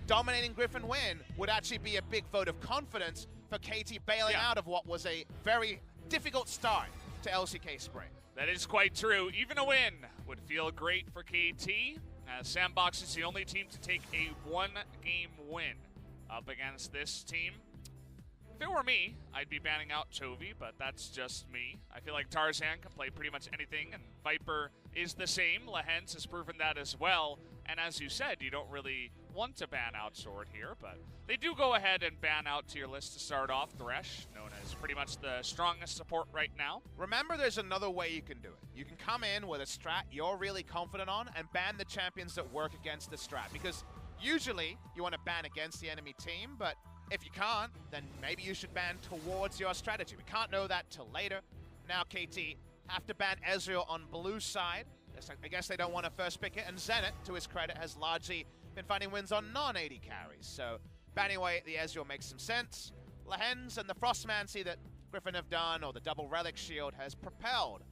dominating Griffin win would actually be a big vote of confidence for KT bailing out of what was a very difficult start to LCK Spring. That is quite true. Even a win would feel great for KT, as Sandbox is the only team to take a one-game win up against this team. If it were me, I'd be banning out Chovy, but that's just me. I feel like Tarzan can play pretty much anything, and Viper is the same. Lehens has proven that as well. And as you said, you don't really want to ban out Sword here, but they do go ahead and ban out tier list to start off Thresh, known as pretty much the strongest support right now. Remember, there's another way you can do it. You can come in with a strat you're really confident on and ban the champions that work against the strat, because usually you want to ban against the enemy team, but if you can't, then maybe you should ban towards your strategy. We can't know that till later. Now KT have to ban Ezreal on blue side. I guess they don't want to first pick it, and Zenit, to his credit, has largely been finding wins on non-AD carries. So banning away the Ezreal makes some sense. Lehens and the Frostmancy that Griffin have done, or the double relic shield, has propelled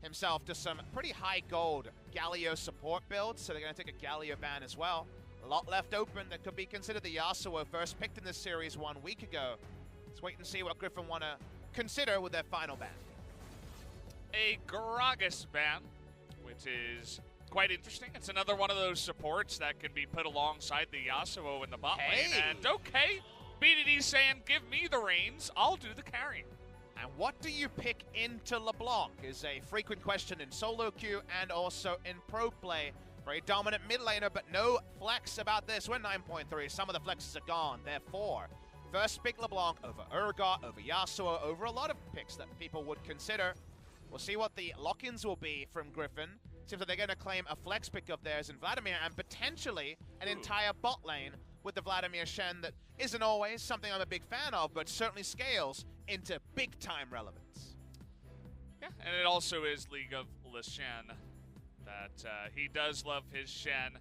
himself to some pretty high gold Galio support builds, so they're going to take a Galio ban as well. A lot left open that could be considered the Yasuo first picked in this series 1 week ago. Let's wait and see what Griffin want to consider with their final ban. A Gragas ban, which is quite interesting. It's another one of those supports that can be put alongside the Yasuo in the bot lane. And okay, BDD saying, give me the reins, I'll do the carrying. And what do you pick into LeBlanc is a frequent question in solo queue and also in pro play. Very dominant mid laner, but no flex about this. We're 9.3. Some of the flexes are gone. Therefore, first pick LeBlanc over Urgot, over Yasuo, over a lot of picks that people would consider. We'll see what the lock-ins will be from Griffin. Seems like they're going to claim a flex pick of theirs in Vladimir and potentially an entire bot lane with the Vladimir Shen that isn't always something I'm a big fan of, but certainly scales into big-time relevance. Yeah, and it also is League of Shen. That he does love his Shen.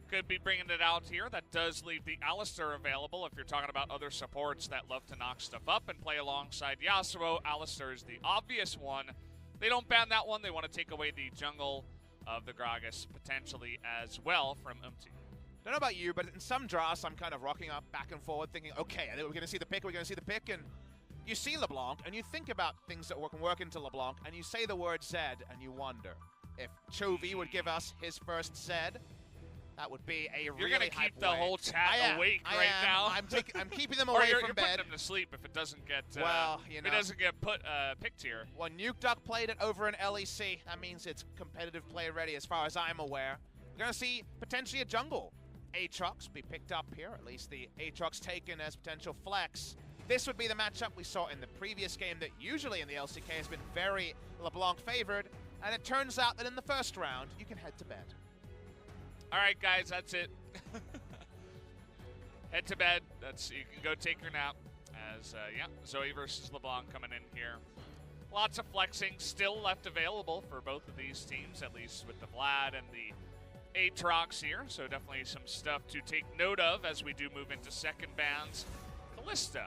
Could be bringing it out here. That does leave the Alistar available if you're talking about other supports that love to knock stuff up and play alongside Yasuo. Alistar is the obvious one. They don't ban that one. They want to take away the jungle of the Gragas potentially as well from Umti. Don't know about you, but in some drafts I'm kind of rocking up back and forward thinking, okay, I think we're going to see the pick, and you see LeBlanc and you think about things that can work into LeBlanc and you say the word Zed and you wonder if Chovy would give us his first Zed. That would be a really You're going to keep the whole chat awake I right am. now. I'm keeping them away from you're bed. putting them to sleep if it doesn't get well, you know, if it doesn't get picked here. When Nuke Duck played it over in LEC, that means it's competitive play ready as far as I'm aware. We're going to see potentially a jungle Aatrox be picked up here, at least the Aatrox taken as potential flex. This would be the matchup we saw in the previous game that usually in the LCK has been very LeBlanc favored, and it turns out that in the first round, you can head to bed. All right, guys, that's it. Head to bed. You can go take your nap. As yeah, Zoe versus LeBlanc coming in here. Lots of flexing still left available for both of these teams, at least with the Vlad and the Aatrox here. So definitely some stuff to take note of as we do move into second bans. Kalista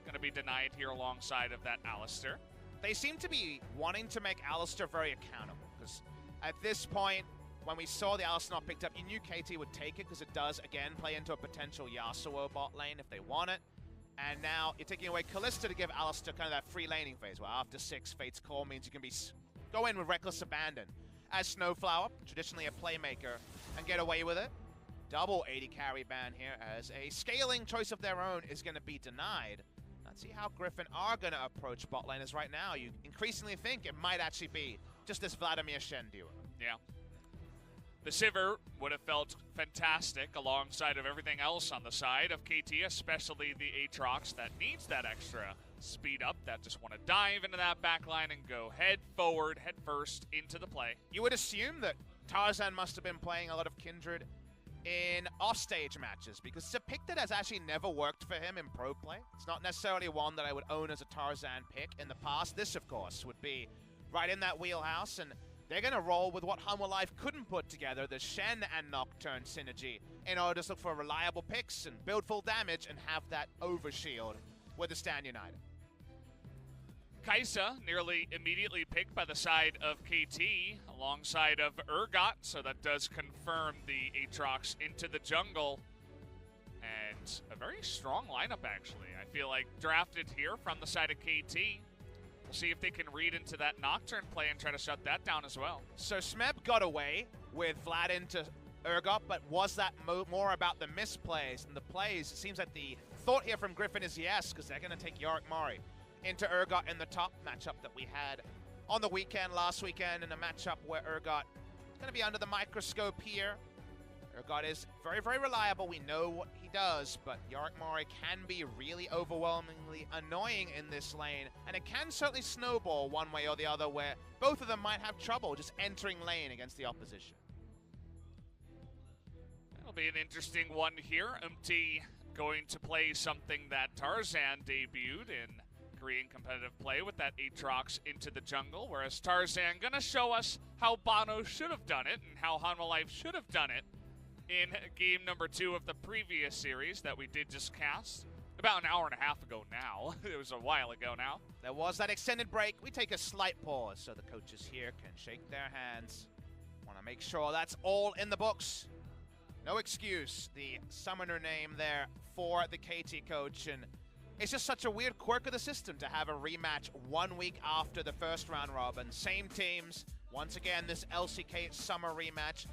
going to be denied here alongside of that Alistar. They seem to be wanting to make Alistar very accountable, because at this point, when we saw the Alistar not picked up, you knew KT would take it because it does, again, play into a potential Yasuo bot lane if they want it. And now you're taking away Kalista to give Alistar kind of that free laning phase, where after 6, Fate's Call means you can go in with reckless abandon. As Snowflower, traditionally a playmaker, and get away with it. Double 80 carry ban here, as a scaling choice of their own is going to be denied. Let's see how Griffin are going to approach bot lane, as right now you increasingly think it might actually be just this Vladimir Shen duo. Yeah. The Sivir would have felt fantastic alongside of everything else on the side of KT, especially the Aatrox that needs that extra speed up, that just want to dive into that backline and go head forward, head first into the play. You would assume that Tarzan must have been playing a lot of Kindred in offstage matches, because it's a pick that has actually never worked for him in pro play. It's not necessarily one that I would own as a Tarzan pick in the past. This, of course, would be right in that wheelhouse, and they're going to roll with what Humble Life couldn't put together, the Shen and Nocturne synergy, in order to look for reliable picks and build full damage and have that overshield with the Stand United. Kai'Sa nearly immediately picked by the side of KT alongside of Urgot, so that does confirm the Aatrox into the jungle. but a very strong lineup, actually. I feel like drafted here from the side of KT. We'll see if they can read into that Nocturne play and try to shut that down as well. So Smeb got away with Vlad into Urgot, but was that more about the misplays and the plays? It seems like the thought here from Griffin is yes, because they're going to take Yorick Mori into Urgot in the top matchup that we had on the weekend, last weekend, in a matchup where Urgot is going to be under the microscope here. Urgot is very, very reliable. We know what he does, but Yorick Mori can be really overwhelmingly annoying in this lane, and it can certainly snowball one way or the other, where both of them might have trouble just entering lane against the opposition. It'll be an interesting one here. Umti going to play something that Tarzan debuted in Korean competitive play with that Aatrox into the jungle, whereas Tarzan gonna show us how Bono should have done it and how Hanwha Life should have done it in game number 2 of the previous series that we did just cast about an hour and a half ago now. It was a while ago now. There was that extended break. We take a slight pause so the coaches here can shake their hands. Want to make sure that's all in the books. No excuse, the summoner name there for the KT coach, and it's just such a weird quirk of the system to have a rematch 1 week after the first round robin. Same teams, once again, this LCK summer rematch.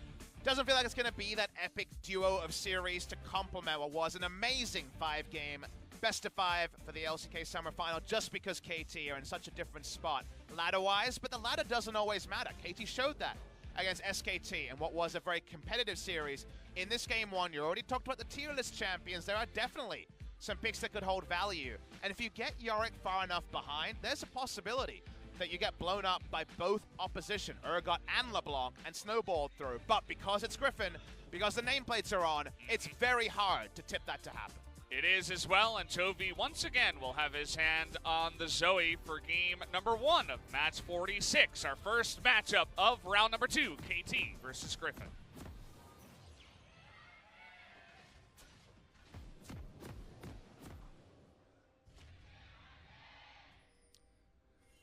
Doesn't feel like it's going to be that epic duo of series to complement what was an amazing 5-game best-of-5 for the LCK Summer Final, just because KT are in such a different spot ladder-wise, but the ladder doesn't always matter. KT showed that against SKT in what was a very competitive series. In this game 1, you already talked about the tier list champions. There are definitely some picks that could hold value, and if you get Yorick far enough behind, there's a possibility that you get blown up by both opposition, Urgot and LeBlanc, and snowballed through. But because it's Griffin, because the nameplates are on, it's very hard to tip that to happen. It is as well, and Chovy once again will have his hand on the Zoe for game number 1 of match 46, our first matchup of round number 2, KT versus Griffin.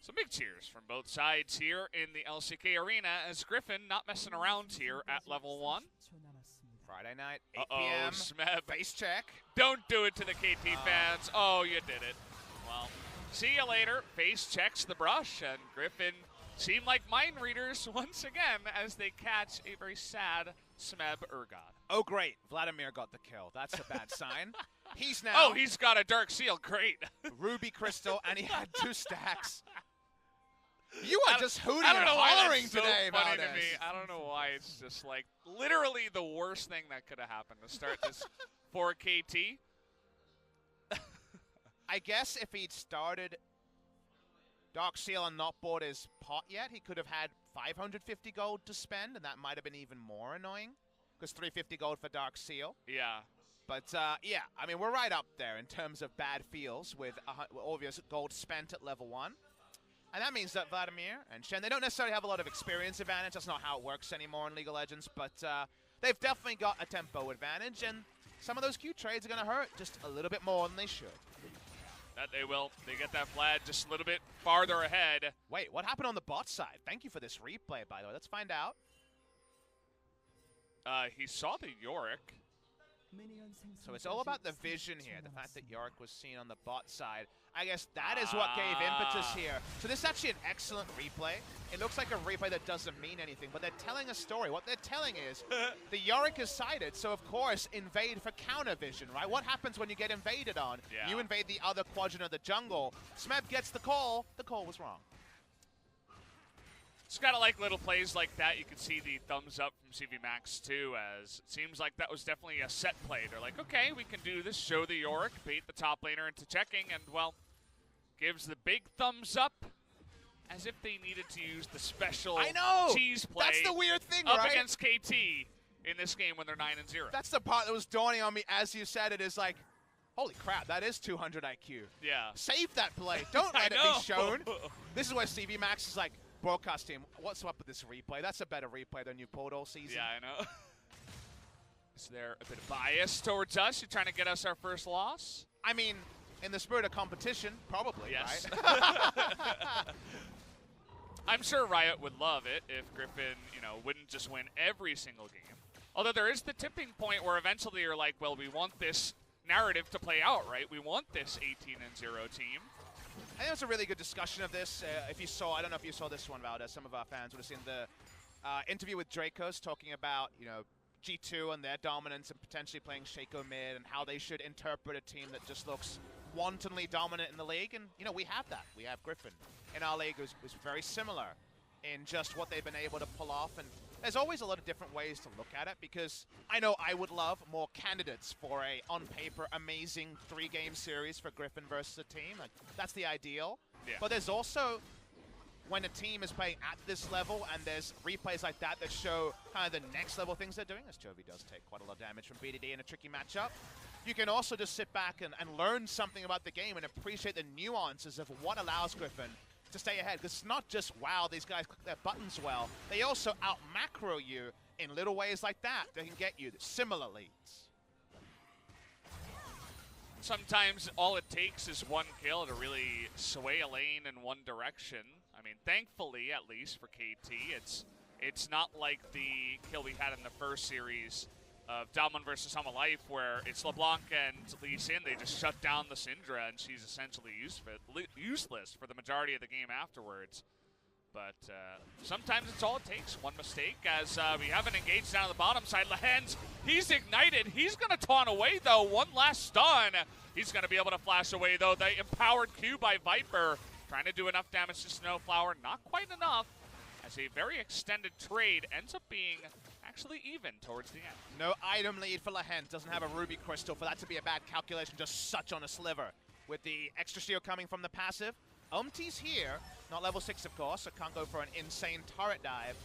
Some big cheers from both sides here in the LCK arena as Griffin not messing around here at level 1. Friday night, 8 p.m. Smeb. Base check. Don't do it to the KT fans. Oh, you did it. Well, see you later. Face checks the brush, and Griffin seem like mind readers once again as they catch a very sad Smeb Urgot. Oh, great. Vladimir got the kill. That's a bad sign. He's now... Oh, he's got a Dark Seal. Great. Ruby Crystal, and he had 2 stacks. You are just hooting and hollering today, Valdez. Funny to Valdez. me. I don't know why. It's just like literally the worst thing that could have happened to start this for KT. I guess if he'd started Dark Seal and not bought his pot yet, he could have had 550 gold to spend, and that might have been even more annoying, because 350 gold for Dark Seal. Yeah. But, yeah, I mean, we're right up there in terms of bad feels with obvious gold spent at level 1. And that means that Vladimir and Shen, they don't necessarily have a lot of experience advantage. That's not how it works anymore in League of Legends. But they've definitely got a tempo advantage. And some of those Q trades are going to hurt just a little bit more than they should. That they will. They get that Vlad just a little bit farther ahead. Wait, what happened on the bot side? Thank you for this replay, by the way. Let's find out. He saw the Yorick. So it's all about the vision here, the fact that Yorick was seen on the bot side. I guess that is what gave impetus here. So this is actually an excellent replay. It looks like a replay that doesn't mean anything, but they're telling a story. What they're telling is the Yorick is sighted, so of course invade for counter vision, right? What happens when you get invaded on? Yeah. You invade the other quadrant of the jungle. Smeb gets the call was wrong. It's kind of like little plays like that. You can see the thumbs up from CV Max too, as it seems like that was definitely a set play. They're like, okay, we can do this, show the Yorick, bait the top laner into checking, and, well, gives the big thumbs up as if they needed to use the special cheese play. That's the weird thing, up right? against KT in this game when they're 9-0. That's the part that was dawning on me as you said it, is like, holy crap, that is 200 IQ. Yeah. Save that play. Don't let it be shown. This is where CV Max is like, broadcast team, what's up with this replay? That's a better replay than you pulled all season. Yeah, I know. Is there a bit of bias towards us? You're trying to get us our first loss? I mean, in the spirit of competition, probably, yes. right? I'm sure Riot would love it if Griffin, wouldn't just win every single game. Although there is the tipping point where eventually you're like, well, we want this narrative to play out, right? We want this 18-0 team. I think it was a really good discussion of this. If you saw, I don't know if you saw this one, Valda, some of our fans would have seen the interview with Dracos talking about, you know, G2 and their dominance and potentially playing Shaco mid and how they should interpret a team that just looks wantonly dominant in the league. And, you know, we have that. We have Griffin in our league who's very similar in just what they've been able to pull off. And there's always a lot of different ways to look at it, because I know I would love more candidates for a, on paper, amazing 3-game series for Griffin versus a team. Like, that's the ideal. Yeah. But there's also, when a team is playing at this level and there's replays like that that show kind of the next level things they're doing, as Chovy does take quite a lot of damage from BDD in a tricky matchup, you can also just sit back and learn something about the game and appreciate the nuances of what allows Griffin to stay ahead. Because it's not just, wow, these guys click their buttons well. They also out-macro you in little ways like that. They can get you similar leads. Sometimes all it takes is one kill to really sway a lane in one direction. I mean, thankfully, at least for KT, it's not like the kill we had in the first series of Dalman versus Hama Life, where it's LeBlanc and Lee Sin. They just shut down the Syndra, and she's essentially useless for the majority of the game afterwards. But sometimes it's all it takes. One mistake, as we haven't engaged down on the bottom side. Lehens, he's ignited. He's going to taunt away, though. One last stun. He's going to be able to flash away, though. The empowered Q by Viper, trying to do enough damage to Snowflower. Not quite enough, as a very extended trade ends up being actually even towards the end. No item lead for Lehens. Doesn't have a Ruby Crystal. For that to be a bad calculation, just such on a sliver. With the extra shield coming from the passive. Umti's here. Not level 6, of course, so can't go for an insane turret dive.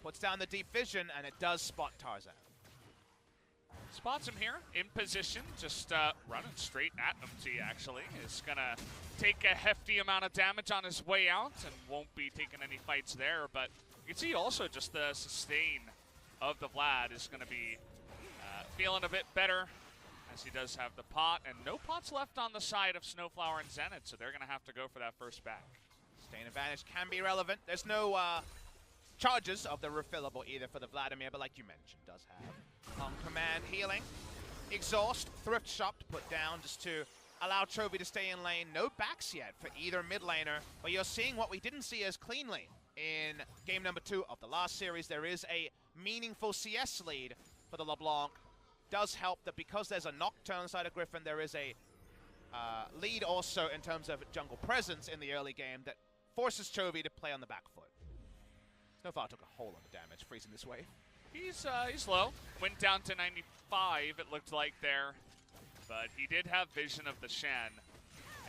Puts down the deep vision, and it does spot Tarzan. Spots him here, in position, just running straight at Umti, actually. Is going to take a hefty amount of damage on his way out and won't be taking any fights there. But you can see also just the sustain of the Vlad is going to be feeling a bit better, as he does have the pot. And no pots left on the side of Snowflower and Zenith, so they're going to have to go for that first back. Sustain advantage can be relevant. There's no charges of the refillable either for the Vladimir, but like you mentioned, does have on command healing. Exhaust, Thrift Shop to put down just to allow Chovy to stay in lane. No backs yet for either mid laner, but you're seeing what we didn't see as cleanly in game number 2 of the last series. There is a meaningful CS lead for the LeBlanc. Does help that because there's a Nocturne side of Griffin, there is a lead also in terms of jungle presence in the early game that forces Chovy to play on the back foot. Snowflower took a whole lot of damage freezing this wave. He's low. Went down to 95, it looked like there. But he did have vision of the Shen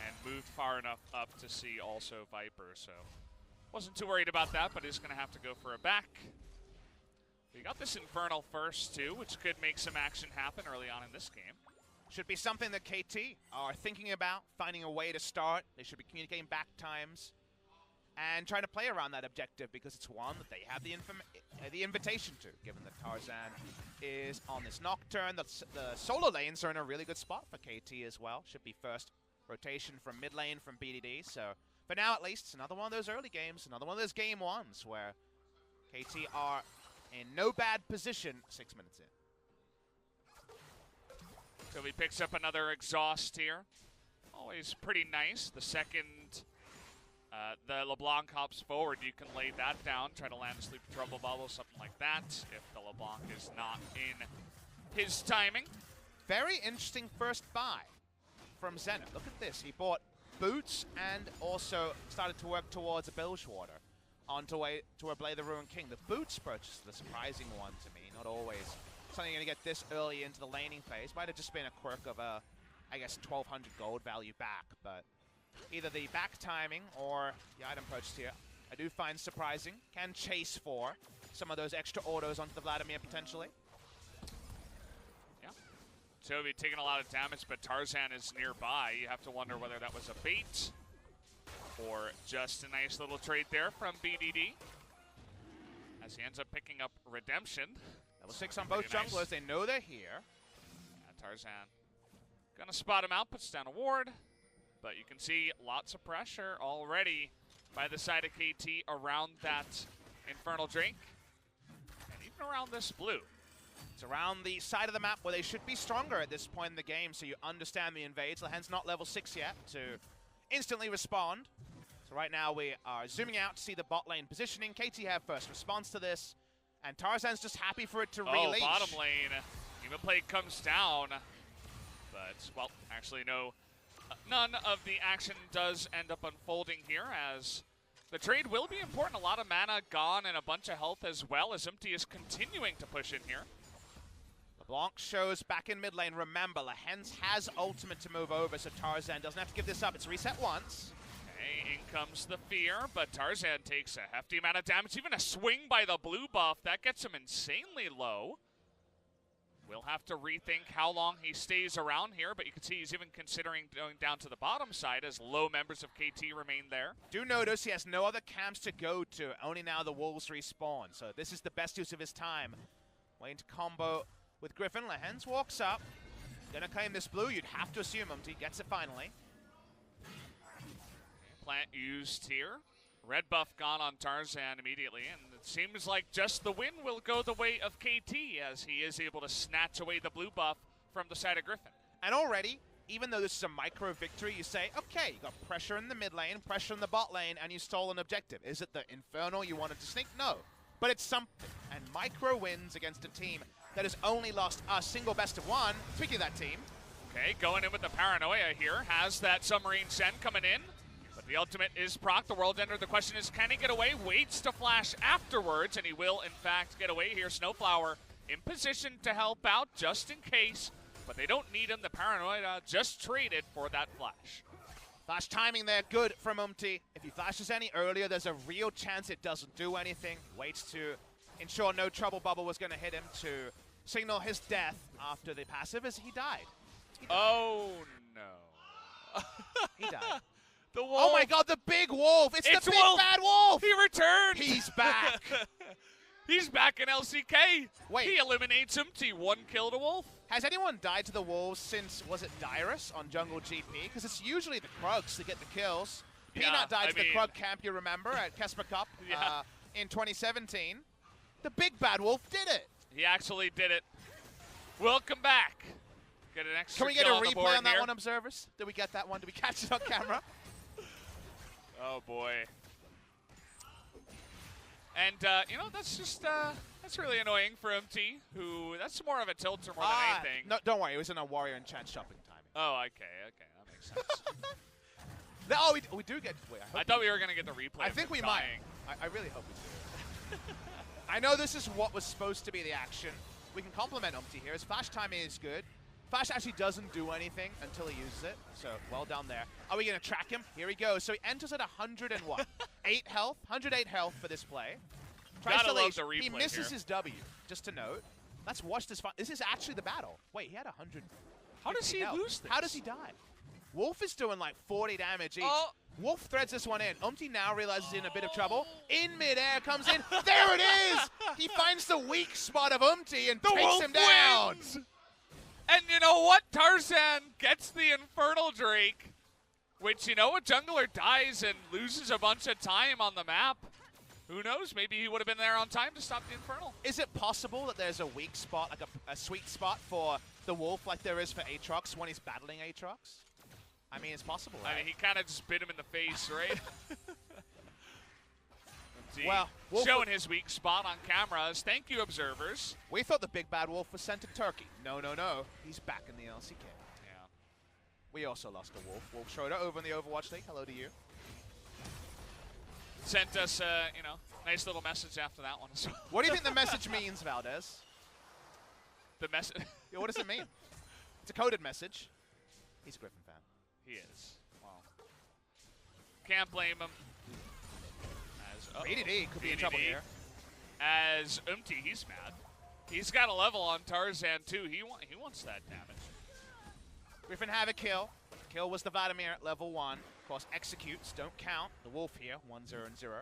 and moved far enough up to see also Viper. So wasn't too worried about that, but is going to have to go for a back. We got this Infernal first, too, which could make some action happen early on in this game. Should be something that KT are thinking about, finding a way to start. They should be communicating back times and trying to play around that objective, because it's one that they have the invitation to, given that Tarzan is on this Nocturne. The solo lanes are in a really good spot for KT as well. Should be first rotation from mid lane from BDD. So for now, at least, it's another one of those early games, another one of those game ones where KT are in no bad position 6 minutes in. So he picks up another exhaust here. Always pretty nice. The second the LeBlanc hops forward, you can lay that down, try to land a Sleep Trouble Bubble, something like that, if the LeBlanc is not in his timing. Very interesting first buy from Zenith. Look at this. He bought boots and also started to work towards a Bilgewater onto way to a Blade the Ruined King. The boots purchase, the surprising one to me. Not always something you're going to get this early into the laning phase. Might have just been a quirk of a, I guess, 1,200 gold value back, but either the back timing or the item purchase here, I do find surprising. Can chase for some of those extra autos onto the Vladimir potentially. Yeah. Chovy taking a lot of damage, but Tarzan is nearby. You have to wonder whether that was a bait or just a nice little trade there from BDD, as he ends up picking up Redemption. Level 6 on both junglers. Nice. They know they're here. Yeah, Tarzan gonna spot him out, puts down a ward. But you can see lots of pressure already by the side of KT around that Infernal Drake. And even around this blue. It's around the side of the map where they should be stronger at this point in the game, so you understand the invades. Lehen's not level 6 yet to instantly respond. So right now we are zooming out to see the bot lane positioning. KT have first response to this, and Tarzan's just happy for it to release. Oh, bottom lane. Human Plate comes down, but, well, actually no. None of the action does end up unfolding here, as the trade will be important. A lot of mana gone and a bunch of health as well, as Umti is continuing to push in here. LeBlanc shows back in mid lane. Remember, Lehens has ultimate to move over, so Tarzan doesn't have to give this up. It's reset once. Okay, in comes the fear, but Tarzan takes a hefty amount of damage. Even a swing by the blue buff, that gets him insanely low. We'll have to rethink how long he stays around here, but you can see he's even considering going down to the bottom side as low members of KT remain there. Do notice he has no other camps to go to, only now the wolves respawn, so this is the best use of his time. Waiting to combo with Griffin. Lehens walks up, gonna claim this blue. You'd have to assume Umti gets it finally. Plant used here. Red buff gone on Tarzan immediately, and it seems like just the win will go the way of KT as he is able to snatch away the blue buff from the side of Griffin. And already, even though this is a micro victory, you say, okay, you got pressure in the mid lane, pressure in the bot lane, and you stole an objective. Is it the Infernal you wanted to sneak? No. But it's something. And micro wins against a team that has only lost a single best of one. Speaking of that team. Okay, going in with the Paranoia here. Has that Submarine Send coming in. But the ultimate is proc, the World Ender. The question is, can he get away? Waits to flash afterwards, and he will, in fact, get away here. Snowflower in position to help out just in case. But they don't need him. The Paranoia just traded for that flash. Flash timing there, good from Umti. If he flashes any earlier, there's a real chance it doesn't do anything. Waits to ensure no trouble bubble was going to hit him to signal his death after the passive as he died. Oh, no. He died. The wolf. Oh my god, the big wolf! It's the big Wolf. bad wolf! He returned! He's back! He's back in LCK! Wait. He eliminates Umti. 1 kill to Wolf. Has anyone died to the wolves since, was it Dyrus on Jungle GP? Because it's usually the Krugs that get the kills. Yeah, Peanut died I to the mean- Krug camp, you remember, at Kesper Cup Yeah. in 2017. The big bad wolf did it! He actually did it. Welcome back. Get an extra Can we get a kill on the replay board on that here. one, observers? Did we get that one? Did we catch it on camera? Oh, boy. And, you know, that's just, that's really annoying for MT, who, that's more of a tilter more than anything. No, don't worry, it was in a Warrior and Chat shopping timing. Oh, okay, that makes sense. Oh, we do get. Wait, I thought we were going to get the replay. I of think him we dying. might. I really hope we do. I know this is what was supposed to be the action. We can compliment Umti here. His flash timing is good. Flash actually doesn't do anything until he uses it, so well done there. Are we going to track him? Here he goes. So he enters at 101. 8 health, 108 health for this play. Tries Gotta to love leash. the replay He misses here. his W, just to note. Let's watch this fight. This is actually the battle. Wait, he had 100. How does he health. lose this? How does he die? Wolf is doing like 40 damage each. Oh. Wolf threads this one in. Umti now realizes he's in a bit of trouble. In midair, comes in. There it is! He finds the weak spot of Umti and takes Wolf him down. wins! And you know what? Tarzan gets the Infernal Drake, which, you know, a jungler dies and loses a bunch of time on the map. Who knows? Maybe he would have been there on time to stop the Infernal. Is it possible that there's a weak spot, like a sweet spot for the Wolf like there is for Aatrox when he's battling Aatrox? I mean, it's possible, right? I mean, he kind of just bit him in the face, right? Well, Wolf showing his weak spot on cameras. Thank you, observers. we thought the big bad wolf was sent to Turkey. No, no, no. He's back in the LCK. Yeah. We also lost a wolf. Wolf Schroeder over in the Overwatch League. Hello to you. Sent us, you know, nice little message after that one as well. What do you think the message means, Valdez? The message? Yeah, what does it mean? It's a coded message. He's a Griffin fan. He is. Well, can't blame him. As, BDD could be in trouble here. As Umti, he's mad. He's got a level on Tarzan too. He wants that damage. Griffin have a kill. Kill was the Vladimir at level 1. Of course, executes don't count. The wolf here, 1-0 and 0.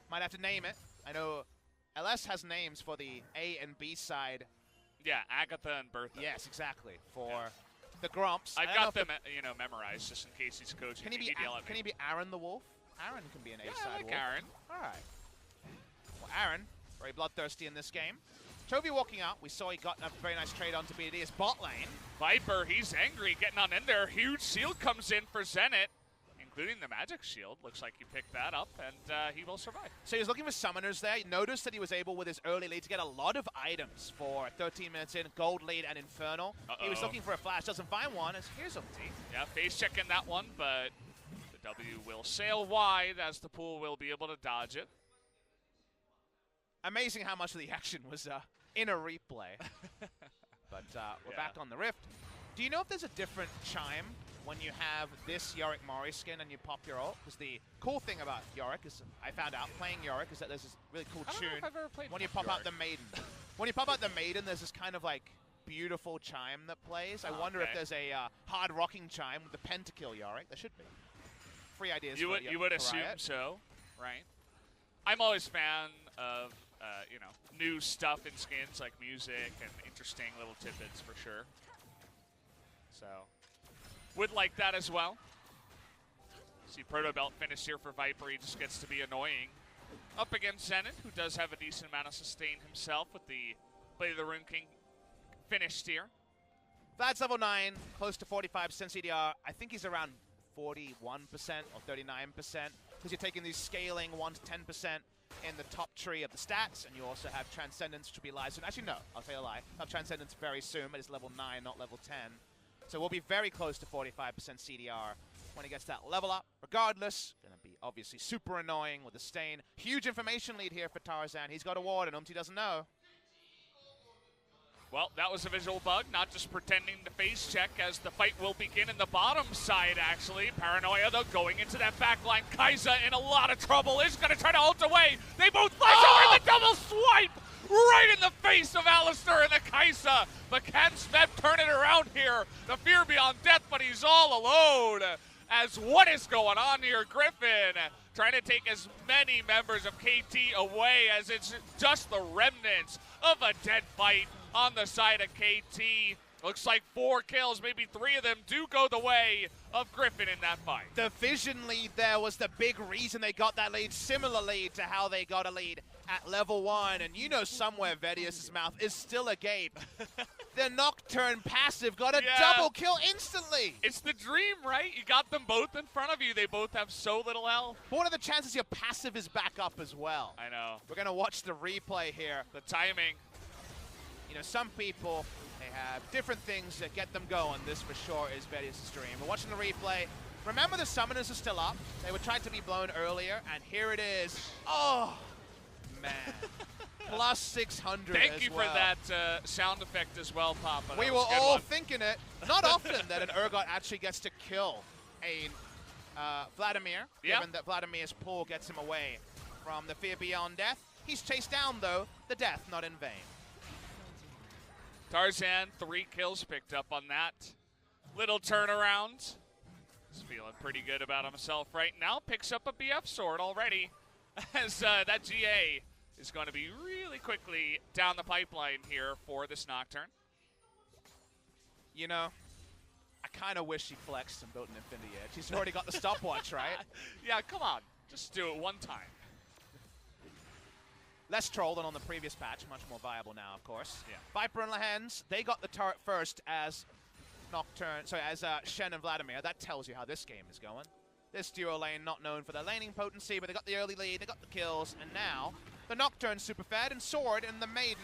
Might have to name it. I know LS has names for the A and B side. Yeah, Agatha and Bertha. Yes, exactly. For the Grumps. I've got them, you know, memorized just in case he's coaching. Can he be Aaron the wolf? Aaron can be an A Yeah, side I like wolf. Aaron. All right. Well, Aaron, very bloodthirsty in this game. Chovy walking up. We saw he got a very nice trade onto BD. His bot lane. Viper, he's angry, getting on in there. Huge shield comes in for Zenit, including the magic shield. Looks like he picked that up, and he will survive. So he was looking for summoners there. You noticed that he was able, with his early lead, to get a lot of items for 13 minutes in. Gold lead and Infernal. He was looking for a flash. Doesn't find one. As here's ulti. Yeah, face checking that one, but the W will sail wide as the pool will be able to dodge it. Amazing how much of the action was in a replay. But we're back on the Rift. Do you know if there's a different chime when you have this Yorick Mori skin and you pop your ult? Because the cool thing about Yorick is, I found out playing Yorick, is that there's this really cool tune. I don't know if I've ever played when you pop out the Maiden. When you pop out the Maiden, there's this kind of like beautiful chime that plays. I wonder if there's a hard rocking chime with the pentakill Yorick. There should be. Free ideas. You would assume so, right? I'm always a fan of you know, new stuff in skins like music and interesting little tidbits for sure. So, would like that as well. See Proto Belt finish here for Viper. He just gets to be annoying. Up against Zenit, who does have a decent amount of sustain himself with the Blade of the Rune King finished here. Vlad's level 9, close to 45% CDR. I think he's around 41% or 39%, because you're taking these scaling 1 to 10% in the top tree of the stats, and you also have Transcendence, which will be live soon. Actually, no, I'll tell you a lie. I'll have Transcendence very soon, but it's level 9, not level 10. So we'll be very close to 45% CDR when he gets that level up. Regardless, going to be obviously super annoying with the Stain. Huge information lead here for Tarzan. He's got a ward, and Umti doesn't know. Well, that was a visual bug, not just pretending to face check, as the fight will begin in the bottom side, actually. Paranoia, though, going into that back line. Kai'Sa in a lot of trouble, is going to try to ult away. They both flash over the double swipe right in the face of Alistar and the Kai'Sa. But can Smeb turn it around here? The fear beyond death, but he's all alone. As what is going on here? Griffin trying to take as many members of KT away as it's just the remnants of a dead fight on the side of KT. Looks like 4 kills, maybe 3 of them do go the way of Griffin in that fight. The vision lead there was the big reason they got that lead, similarly to how they got a lead at level 1. And you know somewhere Vedius' mouth is still agape. The Nocturne passive got a double kill instantly. It's the dream, right? You got them both in front of you. They both have so little health. What are the chances your passive is back up as well? I know. We're going to watch the replay here. The timing. You know, some people, they have different things that get them going. This for sure is Vedius' dream. We're watching the replay. Remember, the summoners are still up. They were trying to be blown earlier, and here it is. Oh, man. Plus 600 Thank you for that sound effect as well, Papa. We were all thinking it. Not often that an Urgot actually gets to kill a Vladimir, given that Vladimir's pull gets him away from the fear beyond death. He's chased down, though, the death not in vain. Tarzan, 3 kills picked up on that little turnaround. He's feeling pretty good about himself right now. Picks up a BF sword already, as that GA is going to be really quickly down the pipeline here for this Nocturne. You know, I kind of wish he flexed and built an Infinity Edge. He's already got the stopwatch, right? Yeah, come on. Just do it one time. Less troll than on the previous patch, much more viable now, of course. Yeah. Viper and Lehens, they got the turret first as Nocturne, sorry, as Shen and Vladimir. That tells you how this game is going. This duo lane not known for their laning potency, but they got the early lead, they got the kills, and now the Nocturne super fed and Sword and the Maiden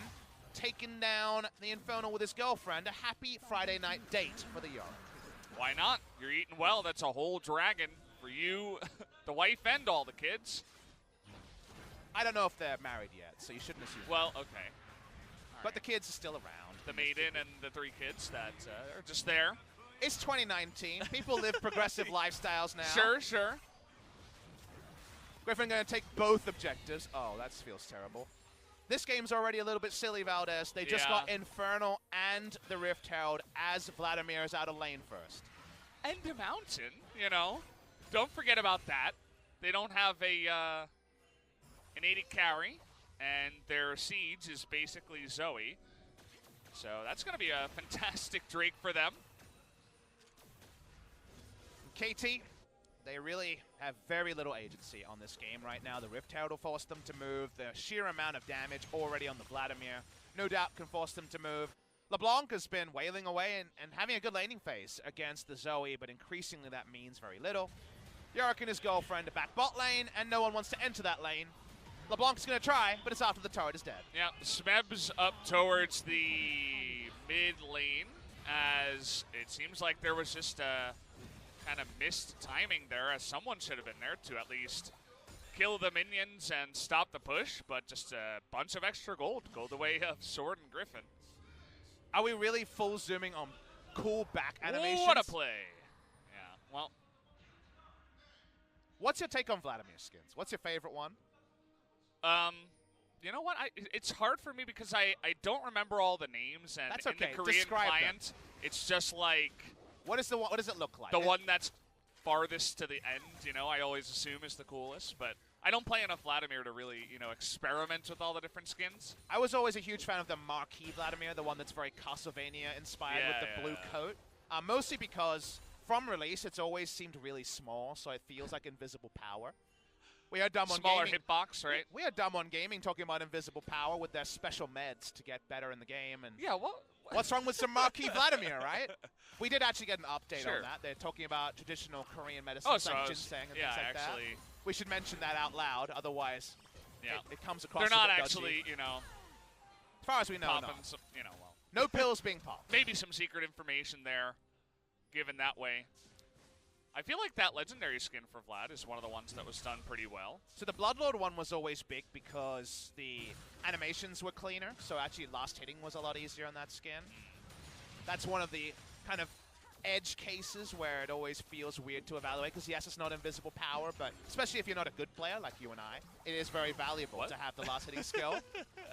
taking down the Infernal with his girlfriend. A happy Friday night date for the Yorick. Why not? You're eating well. That's a whole dragon for you, the wife, and all the kids. I don't know if they're married yet, so you shouldn't assume. Well, okay. But the kids are still around. The maiden and the 3 kids that are just there. It's 2019. People live progressive lifestyles now. Sure, sure. Griffin going to take both objectives. Oh, that feels terrible. This game's already a little bit silly, Valdez. They just got Infernal and the Rift Herald as Vladimir is out of lane first. And a Mountain, you know. Don't forget about that. They don't have an 80 carry, and their siege is basically Zoe. So that's going to be a fantastic Drake for them. KT, they really have very little agency on this game right now. The Rift Herald will force them to move. The sheer amount of damage already on the Vladimir no doubt can force them to move. LeBlanc has been wailing away and having a good laning phase against the Zoe, but increasingly that means very little. Yorick and his girlfriend are back bot lane, and no one wants to enter that lane. LeBlanc's going to try, but it's after the turret is dead. Yeah, Smeb's up towards the mid lane, as it seems like there was just a kind of missed timing there, as someone should have been there to at least kill the minions and stop the push, but just a bunch of extra gold go the way of Sword and Griffin. Are we really full zooming on cool back animations? What a play. Yeah, well. What's your take on Vladimir's skins? What's your favorite one? You know what? It's hard for me because I don't remember all the names, and that's in okay. the Korean Describe client, them. It's just like what does it look like? The one that's farthest to the end, you know, I always assume is the coolest, but I don't play enough Vladimir to really, you know, experiment with all the different skins. I was always a huge fan of the Marquee Vladimir, the one that's very Castlevania inspired with the blue coat. Mostly because from release, it's always seemed really small, so it feels like invisible power. We are dumb on Smaller gaming. hitbox, right? We are dumb on gaming talking about invisible power with their special meds to get better in the game. And yeah, what's wrong with some Marquee Vladimir, right? We did actually get an update Sure. on that. They're talking about traditional Korean medicine like ginseng and things like that. We should mention that out loud, otherwise it comes across they're not a bit actually, dodgy. you know, as far as we know, popping not. some, you know, well. No pills being popped. Maybe some secret information there, given that way. I feel like that legendary skin for Vlad is one of the ones that was done pretty well. So the Bloodlord one was always big because the animations were cleaner, so actually last hitting was a lot easier on that skin. That's one of the kind of edge cases where it always feels weird to evaluate, because yes, it's not invisible power, but especially if you're not a good player like you and I, it is very valuable to have the last hitting skill.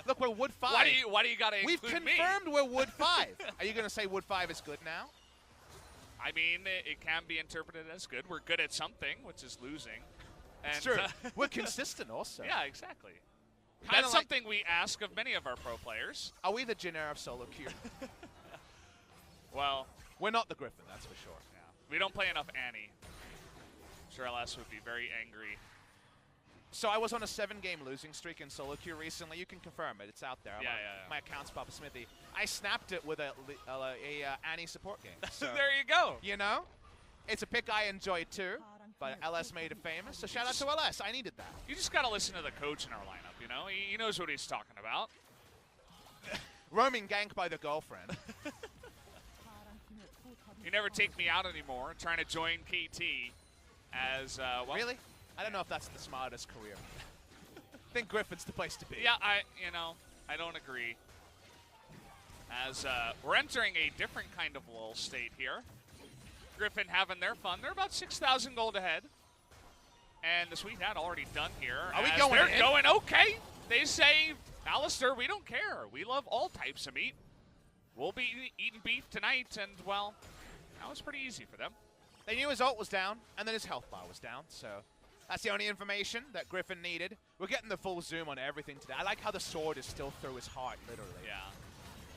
Look, we're Wood 5. Why do you gotta include me? We've confirmed we're Wood 5. Are you going to say Wood 5 is good now? I mean, it can be interpreted as good. We're good at something, which is losing. And, it's true. We're consistent also. Yeah, exactly. Kinda That's something we ask of many of our pro players. Are we the GRF of solo queue? Well, we're not the Griffin, that's for sure. Yeah. We don't play enough Annie. I'm sure LS would be very angry. So I was on a 7-game losing streak in solo queue recently. You can confirm it. It's out there. My account's Papa Smithy. I snapped it with a Annie support game. So, there you go. You know? It's a pick I enjoy too, but LS made it famous. So shout out to LS. I needed that. You just got to listen to the coach in our lineup, you know? He knows what he's talking about. Roaming gank by the girlfriend. You never take me out anymore. Trying to join KT as, well. Really? I don't know if that's the smartest career. I think Griffin's the place to be. Yeah, I don't agree. As we're entering a different kind of lull state here. Griffin having their fun. They're about 6,000 gold ahead. And the Sweet Hat already done here. Are we going They're in? going okay. They say, Alistair, we don't care. We love all types of meat. We'll be eating beef tonight, and, well, that was pretty easy for them. They knew his ult was down, and then his health bar was down, so that's the only information that Griffin needed. We're getting the full zoom on everything today. I like how the sword is still through his heart, literally. Yeah.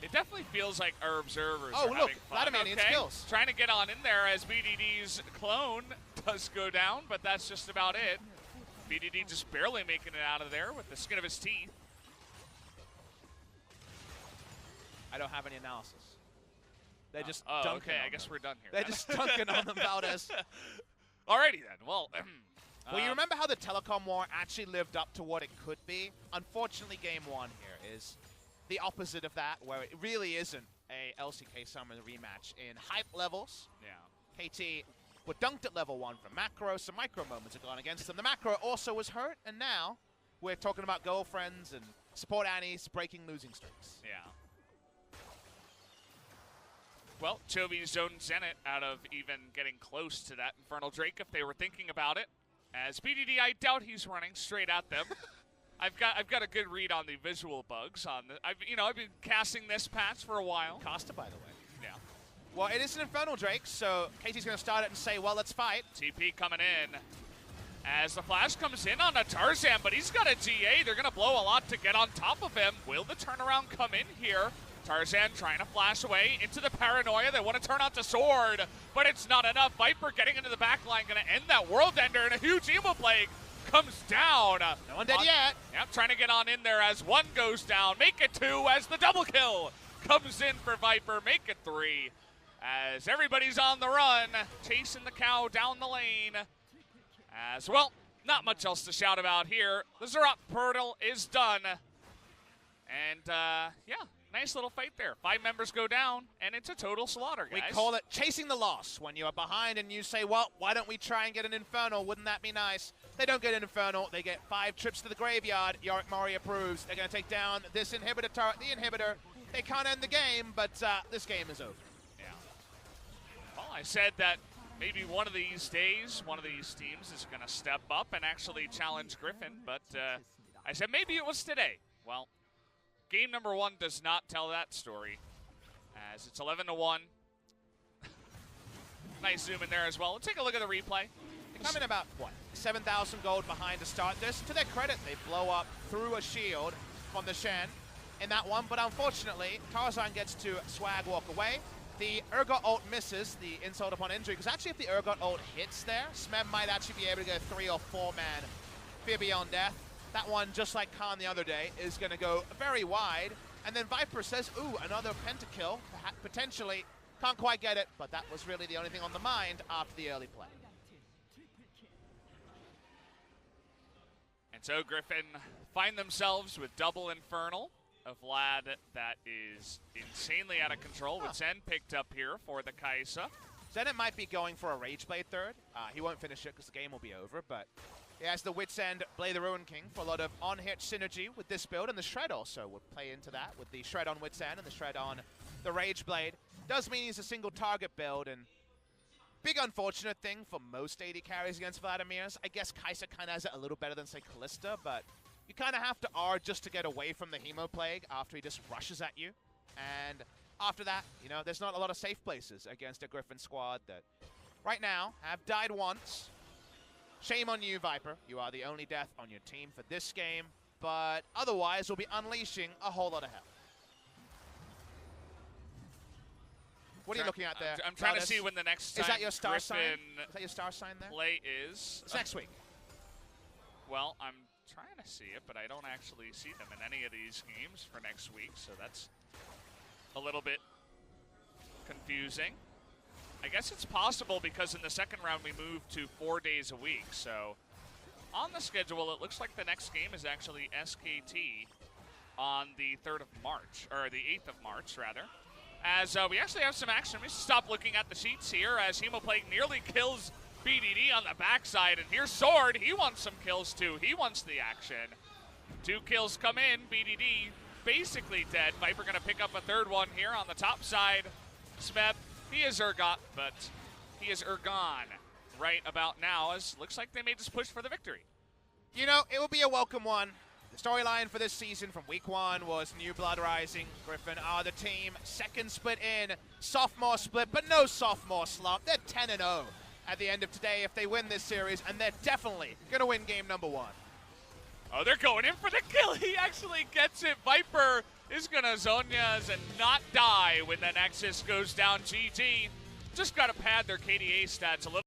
It definitely feels like our observers are having fun. Vladimir skills. Trying to get on in there as BDD's clone does go down, but that's just about it. BDD just barely making it out of there with the skin of his teeth. I don't have any analysis. They're just dunking on okay, I them. guess we're done here. They're just dunking on them, Valdez. Alrighty then, well. Well, you remember how the telecom war actually lived up to what it could be? Unfortunately, game 1 here is the opposite of that, where it really isn't a LCK Summer rematch in hype levels. Yeah. KT were dunked at level 1 from macro. Some micro moments have gone against them. The macro also was hurt, and now we're talking about girlfriends and support Annies breaking losing streaks. Yeah. Well, Chovy zoned Zenit out of even getting close to that Infernal Drake if they were thinking about it. As BDD, I doubt he's running straight at them. I've got a good read on the visual bugs on the. I've been casting this patch for a while. Costa, by the way. Yeah. Well, it is an Infernal Drake, so KT's going to start it and say, well, let's fight. TP coming in. As the flash comes in on a Tarzan, but he's got a GA. They're going to blow a lot to get on top of him. Will the turnaround come in here? Tarzan trying to flash away into the paranoia. They want to turn out to Sword, but it's not enough. Viper getting into the back line, going to end that World Ender, and a huge Emo Plague comes down. No one dead yet. Yep, trying to get on in there as one goes down. Make it 2 as the double kill comes in for Viper. Make it 3 as everybody's on the run, chasing the cow down the lane. As well, not much else to shout about here. The Zerot portal is done. And, yeah, nice little fight there. 5 members go down, and it's a total slaughter, guys. We call it chasing the loss. When you are behind and you say, well, why don't we try and get an Infernal? Wouldn't that be nice? They don't get an Infernal. They get 5 trips to the graveyard. Yorick Mori approves. They're going to take down this inhibitor turret, the inhibitor. They can't end the game, but this game is over. Yeah. Well, I said that maybe one of these days, one of these teams is going to step up and actually challenge Griffin, but I said maybe it was today. Well, game number 1 does not tell that story, as it's 11-1. Nice zoom in there as well. Let's take a look at the replay. They come in about, what, 7,000 gold behind to start this. To their credit, they blow up through a shield from the Shen in that one, but unfortunately, Tarzan gets to swag walk away. The Urgot ult misses the insult upon injury, because actually if the Urgot ult hits there, Smeb might actually be able to go 3 or 4 man Fear Beyond Death. That one, just like Khan the other day, is going to go very wide. And then Viper says, ooh, another pentakill, potentially. Can't quite get it, but that was really the only thing on the mind after the early play. And so Griffin find themselves with double Infernal. A Vlad that is insanely out of control with Zen picked up here for the Kai'Sa. Zenit might be going for a Rage Blade third. He won't finish it because the game will be over, but he has the Wit's End Blade the Ruin King for a lot of on-hit synergy with this build, and the Shred also would play into that with the Shred on Wit's End and the Shred on the Rage Blade. Does mean he's a single target build, and big unfortunate thing for most AD carries against Vladimir's. I guess Kai'Sa kind of has it a little better than, say, Callista, but you kind of have to R just to get away from the Hemo Plague after he just rushes at you. And after that, you know, there's not a lot of safe places against a Griffin squad that right now have died once. Shame on you, Viper. You are the only death on your team for this game, but otherwise we'll be unleashing a whole lot of hell. What are you looking at there? I'm trying to see when the next time is that your star Griffin sign? Is that your star sign there? Play is. It's next week. Well, I'm trying to see it, but I don't actually see them in any of these games for next week, so that's a little bit confusing. I guess it's possible because in the second round we moved to 4 days a week, so on the schedule it looks like the next game is actually SKT on the 3rd of March, or the 8th of March, rather. As we actually have some action. We should stop looking at the sheets here as Hemo Plague nearly kills BDD on the backside, and here's Sword. He wants some kills too. He wants the action. 2 kills come in. BDD basically dead. Viper gonna pick up a 3rd one here on the top side. Smeb, he is Urgot, but he is Urgon right about now, as looks like they may just push for the victory. You know, it will be a welcome one. The storyline for this season from week 1 was New Blood Rising. Griffin are the team. 2nd split in, sophomore split, but no sophomore slump. They're 10-0 at the end of today if they win this series, and they're definitely going to win game number 1. Oh, they're going in for the kill. He actually gets it. Viper is going to Zhonya's and not die when the Nexus goes down. GG. Just got to pad their KDA stats a little.